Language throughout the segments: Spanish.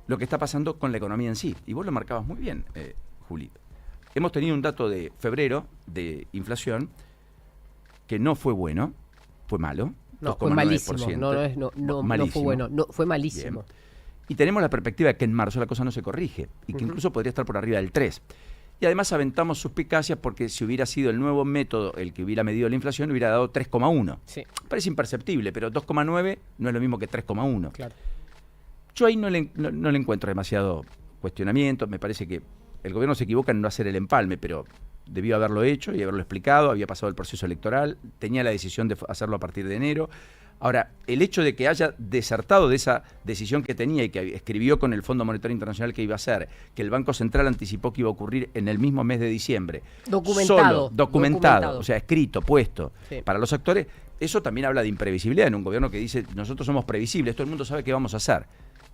lo que está pasando con la economía en sí. Y vos lo marcabas muy bien, Juli. Hemos tenido un dato de febrero de inflación que no fue bueno, fue malo. No, fue malísimo. No fue bueno, no, fue malísimo. Bien. Y tenemos la perspectiva de que en marzo la cosa no se corrige y que incluso podría estar por arriba del 3. Y además aventamos suspicacias porque si hubiera sido el nuevo método el que hubiera medido la inflación, hubiera dado 3,1. Sí. Parece imperceptible, pero 2,9 no es lo mismo que 3,1. Claro. Yo ahí no le encuentro demasiado cuestionamiento. Me parece que el gobierno se equivoca en no hacer el empalme, pero debió haberlo hecho y haberlo explicado. Había pasado el proceso electoral, tenía la decisión de hacerlo a partir de enero. Ahora, el hecho de que haya desertado de esa decisión que tenía y que escribió con el Fondo Monetario Internacional que iba a hacer, que el Banco Central anticipó que iba a ocurrir en el mismo mes de diciembre. Documentado, o sea, escrito, puesto, sí, para los actores, eso también habla de imprevisibilidad en un gobierno que dice, nosotros somos previsibles, todo el mundo sabe qué vamos a hacer.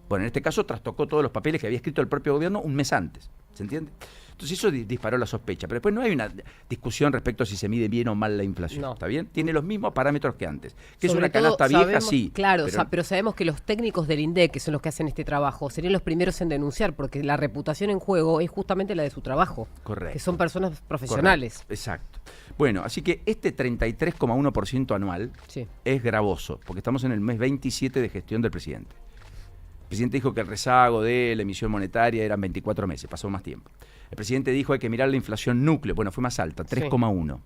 Bueno, en este caso trastocó todos los papeles que había escrito el propio gobierno un mes antes, ¿se entiende? Entonces eso disparó la sospecha, pero después no hay una discusión respecto a si se mide bien o mal la inflación, no. ¿Está bien? Tiene los mismos parámetros que antes, que sobre es una canasta vieja, sabemos, sí. Claro, pero sabemos que los técnicos del INDEC, que son los que hacen este trabajo, serían los primeros en denunciar, porque la reputación en juego es justamente la de su trabajo. Correcto. Que son personas profesionales. Correcto. Exacto. Bueno, así que este 33,1% anual sí, es gravoso, porque estamos en el mes 27 de gestión del presidente. El presidente dijo que el rezago de la emisión monetaria eran 24 meses, pasó más tiempo. El presidente dijo hay que mirar la inflación núcleo, bueno, fue más alta, 3,1. Sí.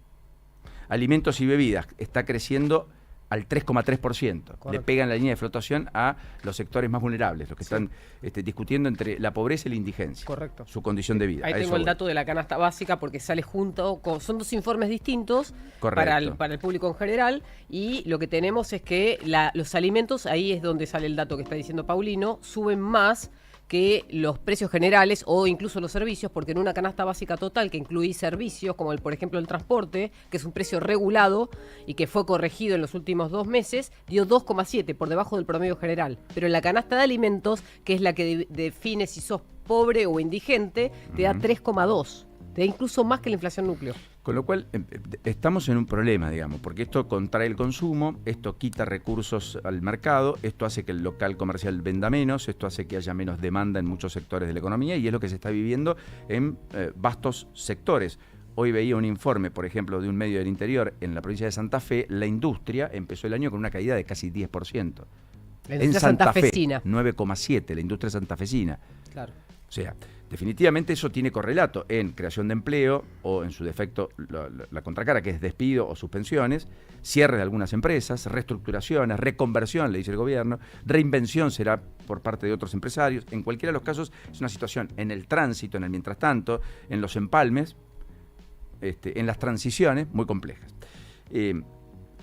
Alimentos y bebidas está creciendo al 3,3%. Le pegan la línea de flotación a los sectores más vulnerables, los que sí, están discutiendo entre la pobreza y la indigencia. Correcto. Su condición de vida. Ahí tengo el dato de la canasta básica porque sale junto, son dos informes distintos para el público en general, y lo que tenemos es que los alimentos, ahí es donde sale el dato que está diciendo Paulino, suben más que los precios generales o incluso los servicios, porque en una canasta básica total que incluye servicios, como por ejemplo el transporte, que es un precio regulado y que fue corregido en los últimos 2 meses, dio 2,7, por debajo del promedio general. Pero en la canasta de alimentos, que es la que define si sos pobre o indigente, te da 3,2. Te da incluso más que la inflación núcleo. Con lo cual estamos en un problema, digamos, porque esto contrae el consumo, esto quita recursos al mercado, esto hace que el local comercial venda menos, esto hace que haya menos demanda en muchos sectores de la economía y es lo que se está viviendo en vastos sectores. Hoy veía un informe, por ejemplo, de un medio del interior en la provincia de Santa Fe, la industria empezó el año con una caída de casi 10%. En Santa Fe, 9,7%, la industria santafesina. Claro. O sea, definitivamente eso tiene correlato en creación de empleo o en su defecto la contracara, que es despido o suspensiones, cierre de algunas empresas, reestructuraciones, reconversión, le dice el gobierno, reinvención será por parte de otros empresarios. En cualquiera de los casos es una situación en el tránsito, en el mientras tanto, en los empalmes, en las transiciones muy complejas.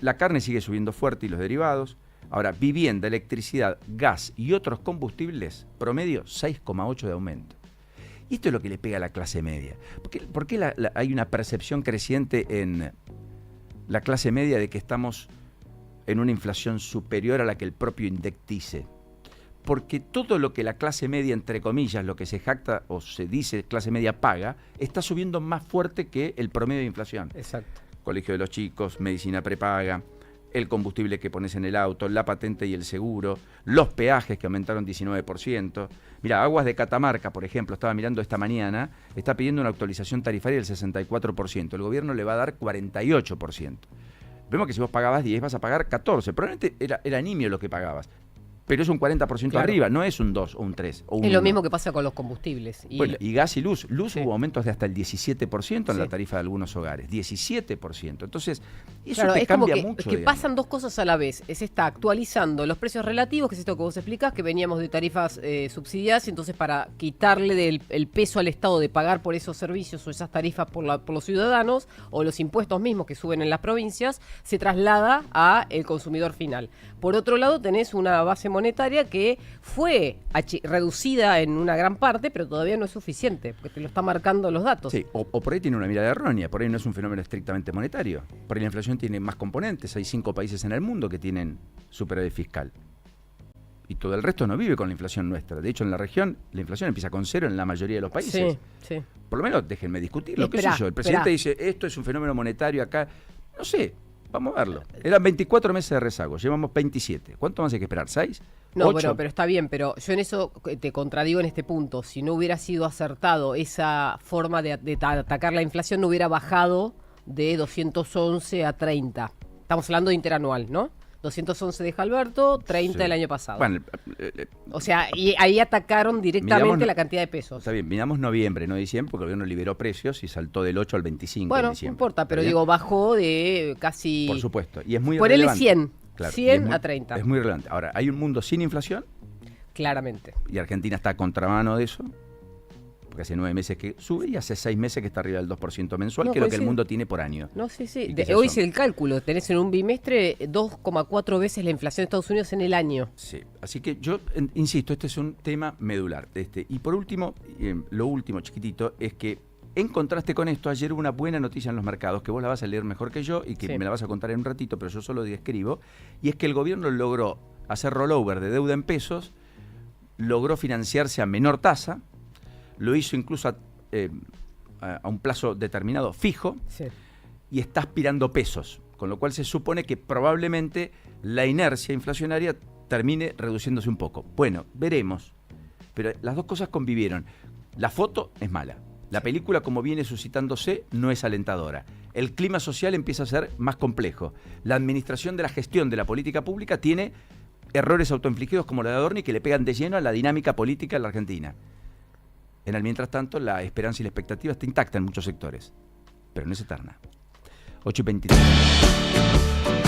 La carne sigue subiendo fuerte y los derivados. Ahora, vivienda, electricidad, gas y otros combustibles, promedio 6,8 de aumento. Y esto es lo que le pega a la clase media. ¿Por qué hay una percepción creciente en la clase media de que estamos en una inflación superior a la que el propio INDEC dice? Porque todo lo que la clase media, entre comillas, lo que se jacta o se dice clase media paga, está subiendo más fuerte que el promedio de inflación. Exacto. Colegio de los chicos, medicina prepaga, el combustible que pones en el auto, la patente y el seguro, los peajes que aumentaron 19%. Mira, Aguas de Catamarca, por ejemplo, estaba mirando esta mañana, está pidiendo una actualización tarifaria del 64%. El gobierno le va a dar 48%. Vemos que si vos pagabas 10 vas a pagar 14. Probablemente era nimio lo que pagabas. Pero es un 40% claro, arriba, no es un 2 o un 3 o un Es lo 1. Mismo que pasa con los combustibles. Bueno, y gas y luz. Luz sí, hubo aumentos de hasta el 17% en sí, la tarifa de algunos hogares. 17%. Entonces, eso claro, te es cambia como mucho. Que pasan dos cosas a la vez. Se está actualizando los precios relativos, que es esto que vos explicás, que veníamos de tarifas subsidiadas, y entonces para quitarle el peso al Estado de pagar por esos servicios o esas tarifas por los ciudadanos, o los impuestos mismos que suben en las provincias, se traslada a el consumidor final. Por otro lado, tenés una base monetaria que fue reducida en una gran parte, pero todavía no es suficiente, porque te lo está marcando los datos. Sí, o por ahí tiene una mirada errónea, por ahí no es un fenómeno estrictamente monetario. Por ahí la inflación tiene más componentes, hay 5 países en el mundo que tienen superávit fiscal. Y todo el resto no vive con la inflación nuestra. De hecho, en la región, la inflación empieza con 0 en la mayoría de los países. Sí, sí. Por lo menos déjenme discutirlo, qué sé yo. El presidente dice, esto es un fenómeno monetario acá. No sé, vamos a verlo. Eran 24 meses de rezago, llevamos 27. ¿Cuánto más hay que esperar? ¿6? No, pero está bien, pero yo en eso te contradigo en este punto. Si no hubiera sido acertado esa forma de atacar la inflación, no hubiera bajado de 211 a 30. Estamos hablando de interanual, ¿no? 211 de Alberto, 30 del año pasado. Bueno, o sea, y ahí atacaron directamente la cantidad de pesos. Está bien, miramos noviembre, no diciembre, porque el gobierno liberó precios y saltó del 8 al 25 bueno, en diciembre. No importa, pero digo, bajó de casi... Por supuesto, y es muy Ponele relevante. 100, claro, 100 a 30. Es muy relevante. Ahora, ¿hay un mundo sin inflación? Claramente. Y Argentina está a contramano de eso. Porque hace 9 meses que sube y hace 6 meses que está arriba del 2% mensual, que es lo que el mundo tiene por año. No, sí. Hoy hice el cálculo. Tenés en un bimestre 2,4 veces la inflación de Estados Unidos en el año. Sí, así que yo insisto, este es un tema medular. Y por último, lo último chiquitito, es que en contraste con esto, ayer hubo una buena noticia en los mercados, que vos la vas a leer mejor que yo y que me la vas a contar en un ratito, pero yo solo describo, y es que el gobierno logró hacer rollover de deuda en pesos, logró financiarse a menor tasa, lo hizo incluso a un plazo determinado fijo, y está aspirando pesos, con lo cual se supone que probablemente la inercia inflacionaria termine reduciéndose un poco. Bueno, veremos, pero las dos cosas convivieron. La foto es mala, la película como viene suscitándose no es alentadora, el clima social empieza a ser más complejo, la administración de la gestión de la política pública tiene errores autoinfligidos como la de Adorni que le pegan de lleno a la dinámica política de la Argentina. En el mientras tanto, la esperanza y la expectativa está intacta en muchos sectores, pero no es eterna. 8:23.